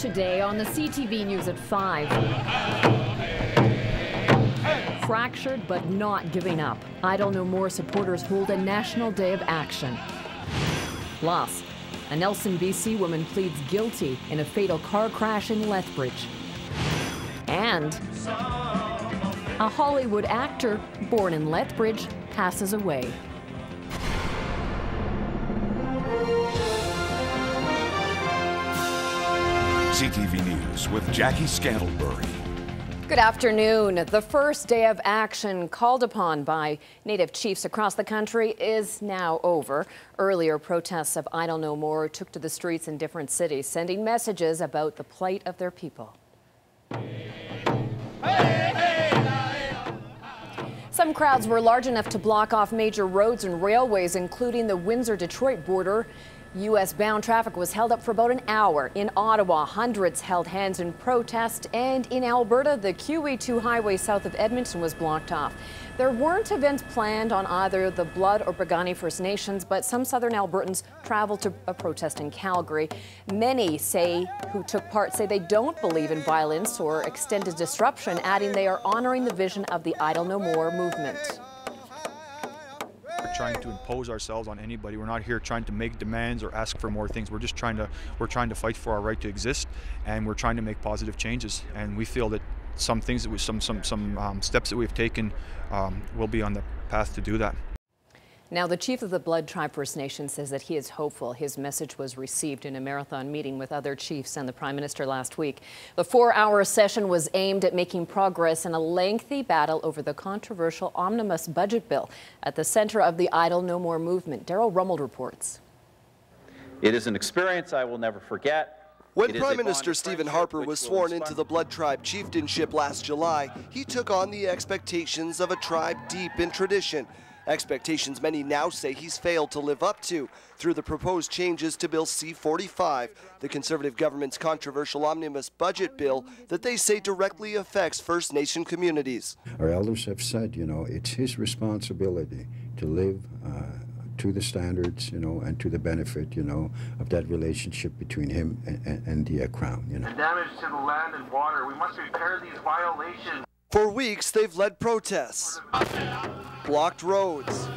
today on the CTV News at 5. Fractured but not giving up. Idle No More supporters hold a national day of action. Plus, a Nelson, BC woman pleads guilty in a fatal car crash in Lethbridge. And a Hollywood actor born in Lethbridge passes away. CTV News with Jackie Scantlebury. Good afternoon. The first day of action called upon by Native chiefs across the country is now over. Earlier, protests of Idle No More took to the streets in different cities, sending messages about the plight of their people. Some crowds were large enough to block off major roads and railways, including the Windsor-Detroit border. U.S.-bound traffic was held up for about an hour. In Ottawa, hundreds held hands in protest, and in Alberta, the QE2 highway south of Edmonton was blocked off. There weren't events planned on either the Blood or Piikani First Nations, but some southern Albertans traveled to a protest in Calgary. Many who took part say they don't believe in violence or extended disruption, adding they are honoring the vision of the Idle No More movement. We're trying to impose ourselves on anybody. We're not here trying to make demands or ask for more things. We're just trying to fight for our right to exist, and we're trying to make positive changes. And we feel that some things that some steps that we've taken will be on the path to do that. Now, the chief of the Blood Tribe First Nation says that he is hopeful. His message was received in a marathon meeting with other chiefs and the Prime Minister last week. The 4-hour session was aimed at making progress in a lengthy battle over the controversial omnibus budget bill at the center of the Idle No More movement. Darryl Rummel reports. It is an experience I will never forget. When Prime Minister Stephen Harper was sworn into the Blood Tribe chieftainship last July, he took on the expectations of a tribe deep in tradition. Expectations many now say he's failed to live up to through the proposed changes to Bill C-45, the Conservative government's controversial omnibus budget bill that they say directly affects First Nation communities. Our elders have said, it's his responsibility to live to the standards, and to the benefit, of that relationship between him and the Crown. The damage to the land and water, we must repair these violations. For weeks, they've led protests, blocked roads.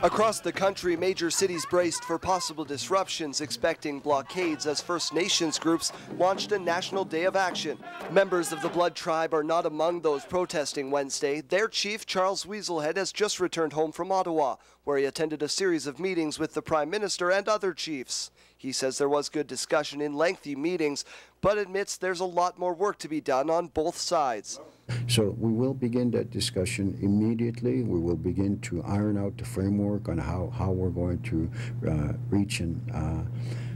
Across the country, major cities braced for possible disruptions, expecting blockades as First Nations groups launched a national day of action. Members of the Blood Tribe are not among those protesting Wednesday. Their chief, Charles Weaselhead, has just returned home from Ottawa, where he attended a series of meetings with the Prime Minister and other chiefs. He says there was good discussion in lengthy meetings, but admits there's a lot more work to be done on both sides. So we will begin that discussion immediately. We will begin to iron out the framework on how we're going to reach and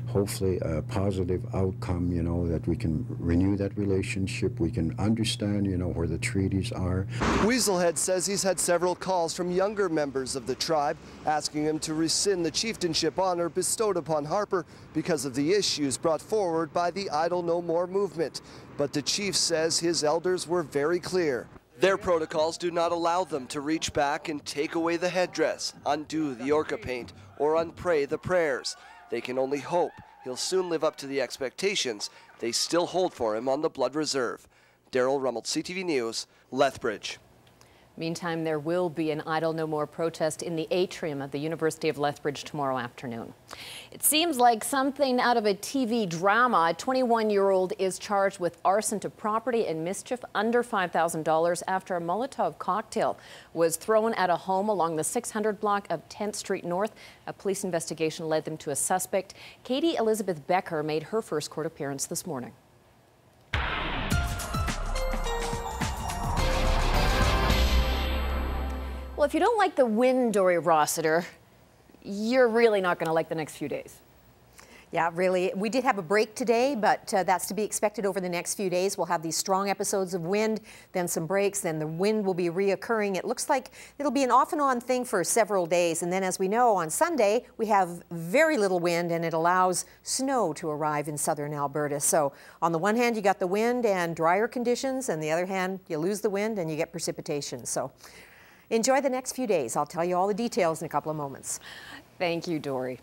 hopefully a positive outcome, that we can renew that relationship. We can understand, where the treaties are. Weaselhead says he's had several calls from younger members of the tribe asking him to rescind the chieftainship honor bestowed upon Harper because of the issues brought forward by the Idle No More movement. But the chief says his elders were very clear. Their protocols do not allow them to reach back and take away the headdress, undo the orca paint, or unpray the prayers. They can only hope he'll soon live up to the expectations they still hold for him on the Blood Reserve. Darryl Rummel, CTV News, Lethbridge. Meantime, there will be an Idle No More protest in the atrium of the University of Lethbridge tomorrow afternoon. It seems like something out of a TV drama. A 21-year-old is charged with arson to property and mischief under $5,000 after a Molotov cocktail was thrown at a home along the 600 block of 10th Street North. A police investigation led them to a suspect. Katie Elizabeth Becker made her first court appearance this morning. Well, if you don't like the wind, Dory Rossiter, you're really not going to like the next few days. Yeah, really. We did have a break today, but that's to be expected over the next few days. We'll have these strong episodes of wind, then some breaks, then the wind will be reoccurring. It looks like it'll be an off and on thing for several days. And then, as we know, on Sunday, we have very little wind, and it allows snow to arrive in southern Alberta. So on the one hand, you got the wind and drier conditions, and the other hand, you lose the wind and you get precipitation. So enjoy the next few days. I'll tell you all the details in a couple of moments. Thank you, Dory.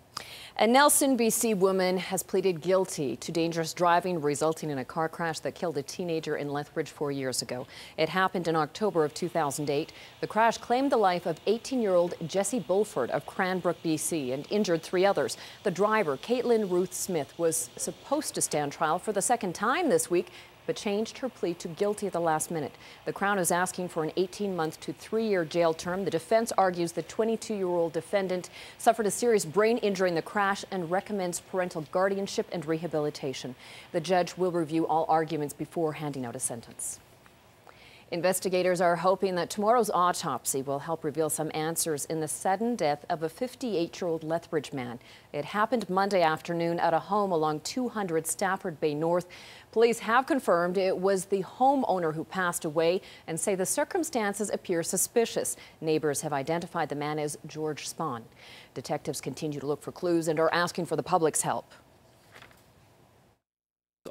A Nelson, BC woman has pleaded guilty to dangerous driving resulting in a car crash that killed a teenager in Lethbridge 4 years ago. It happened in October of 2008. The crash claimed the life of 18-year-old Jessie Bulford of Cranbrook, BC, and injured 3 others. The driver, Caitlin Ruth Smith, was supposed to stand trial for the second time this week, but changed her plea to guilty at the last minute. The Crown is asking for an 18-month to 3-year jail term. The defense argues the 22-year-old defendant suffered a serious brain injury in the crash and recommends parental guardianship and rehabilitation. The judge will review all arguments before handing out a sentence. Investigators are hoping that tomorrow's autopsy will help reveal some answers in the sudden death of a 58-year-old Lethbridge man. It happened Monday afternoon at a home along 200 Stafford Bay North. Police have confirmed it was the homeowner who passed away and say the circumstances appear suspicious. Neighbors have identified the man as George Spahn. Detectives continue to look for clues and are asking for the public's help.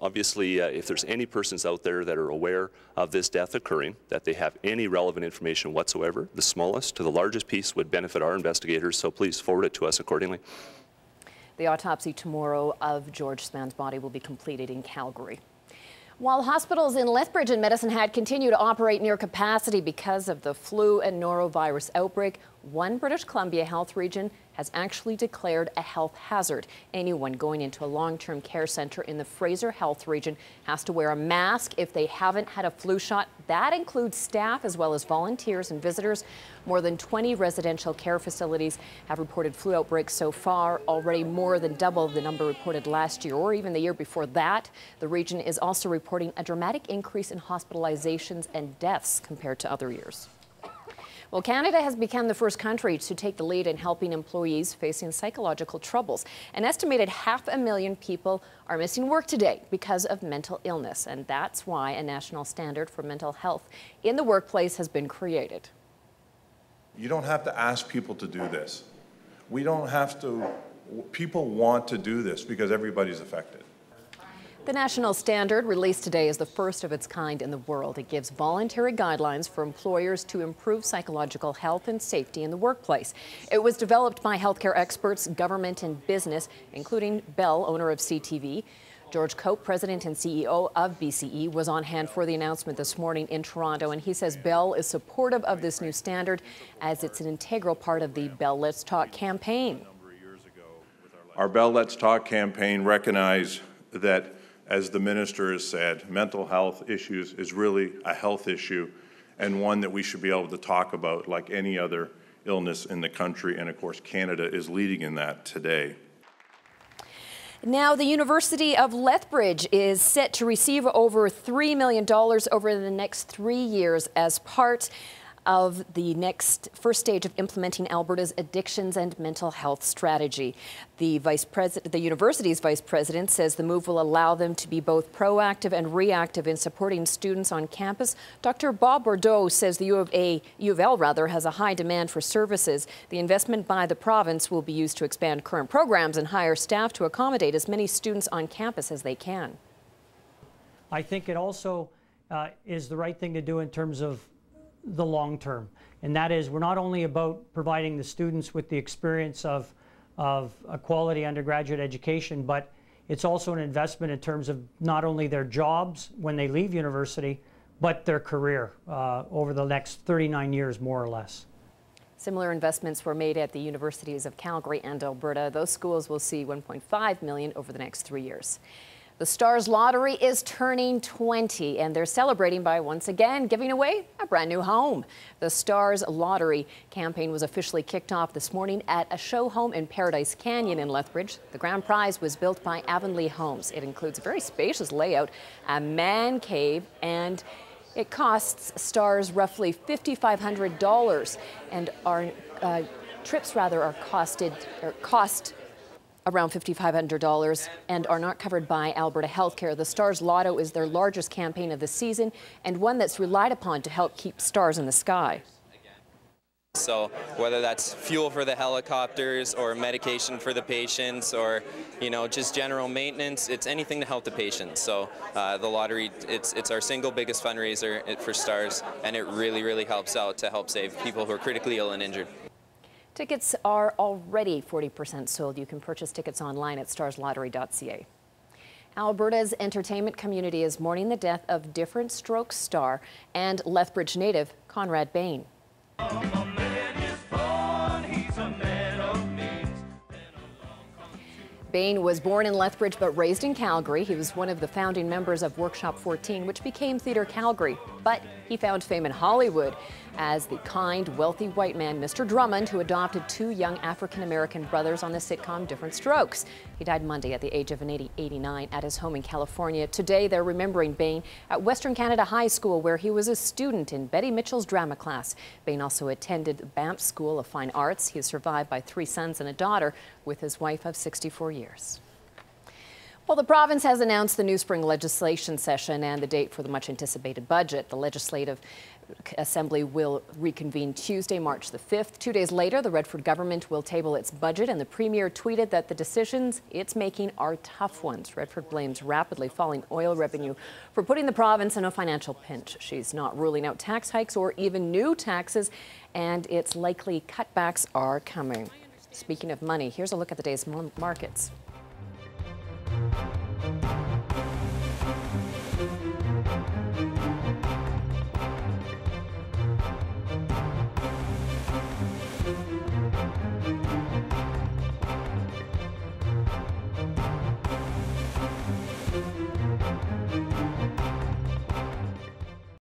Obviously, if there's any persons out there that are aware of this death occurring, that they have any relevant information whatsoever, the smallest to the largest piece would benefit our investigators, so please forward it to us accordingly. The autopsy tomorrow of George Spahn's body will be completed in Calgary. While hospitals in Lethbridge and Medicine Hat continue to operate near capacity because of the flu and norovirus outbreak, one British Columbia health region has actually declared a health hazard. Anyone going into a long-term care centre in the Fraser Health region has to wear a mask if they haven't had a flu shot. That includes staff as well as volunteers and visitors. More than 20 residential care facilities have reported flu outbreaks so far, already more than double the number reported last year or even the year before that. The region is also reporting a dramatic increase in hospitalizations and deaths compared to other years. Well, Canada has become the first country to take the lead in helping employees facing psychological troubles. An estimated 500,000 people are missing work today because of mental illness, and that's why a national standard for mental health in the workplace has been created. You don't have to ask people to do this. We don't have to. People want to do this because everybody's affected. The national standard released today is the first of its kind in the world. It gives voluntary guidelines for employers to improve psychological health and safety in the workplace. It was developed by healthcare experts, government and business, including Bell, owner of CTV. George Cope, president and CEO of BCE, was on hand for the announcement this morning in Toronto, and he says Bell is supportive of this new standard as it's an integral part of the Bell Let's Talk campaign. Our Bell Let's Talk campaign recognized that, as the minister has said, mental health issues is really a health issue and one that we should be able to talk about like any other illness in the country. And of course, Canada is leading in that today. Now, the University of Lethbridge is set to receive over $3 million over the next 3 years as part of the next first stage of implementing Alberta's addictions and mental health strategy. The university's vice president says the move will allow them to be both proactive and reactive in supporting students on campus. Dr. Bob Bordeaux says the U of L has a high demand for services. The investment by the province will be used to expand current programs and hire staff to accommodate as many students on campus as they can. I think it also is the right thing to do in terms of the long term, and that is we're not only about providing the students with the experience of a quality undergraduate education, but it's also an investment in terms of not only their jobs when they leave university, but their career over the next 39 years, more or less. Similar investments were made at the universities of Calgary and Alberta. Those schools will see $1.5 million over the next 3 years. The Stars Lottery is turning 20, and they're celebrating by once again giving away a brand new home. The Stars Lottery campaign was officially kicked off this morning at a show home in Paradise Canyon in Lethbridge. The grand prize was built by Avonlea Homes. It includes a very spacious layout, a man cave, and it costs Stars roughly $5,500, and our trips cost around $5,500 and are not covered by Alberta Healthcare. The Stars Lotto is their largest campaign of the season and one that's relied upon to help keep stars in the sky. So whether that's fuel for the helicopters or medication for the patients or, you know, just general maintenance, it's anything to help the patients. So the lottery, it's our single biggest fundraiser for Stars, and it really, really helps out to help save people who are critically ill and injured. Tickets are already 40% sold. You can purchase tickets online at starslottery.ca. Alberta's entertainment community is mourning the death of Diff'rent Strokes star and Lethbridge native Conrad Bain. Bain was born in Lethbridge but raised in Calgary. He was one of the founding members of Workshop 14, which became Theatre Calgary. But he found fame in Hollywood as the kind, wealthy white man, Mr. Drummond, who adopted 2 young African-American brothers on the sitcom Diff'rent Strokes. He died Monday at the age of 89 at his home in California. Today, they're remembering Bain at Western Canada High School, where he was a student in Betty Mitchell's drama class. Bain also attended the Banff School of Fine Arts. He is survived by 3 sons and a daughter with his wife of 64 years. Well, the province has announced the new spring legislation session and the date for the much-anticipated budget. The Legislative Assembly will reconvene Tuesday, March the 5th. 2 days later, the Redford government will table its budget, and the Premier tweeted that the decisions it's making are tough ones. Redford blames rapidly falling oil revenue for putting the province in a financial pinch. She's not ruling out tax hikes or even new taxes, and it's likely cutbacks are coming. Speaking of money, here's a look at the day's markets.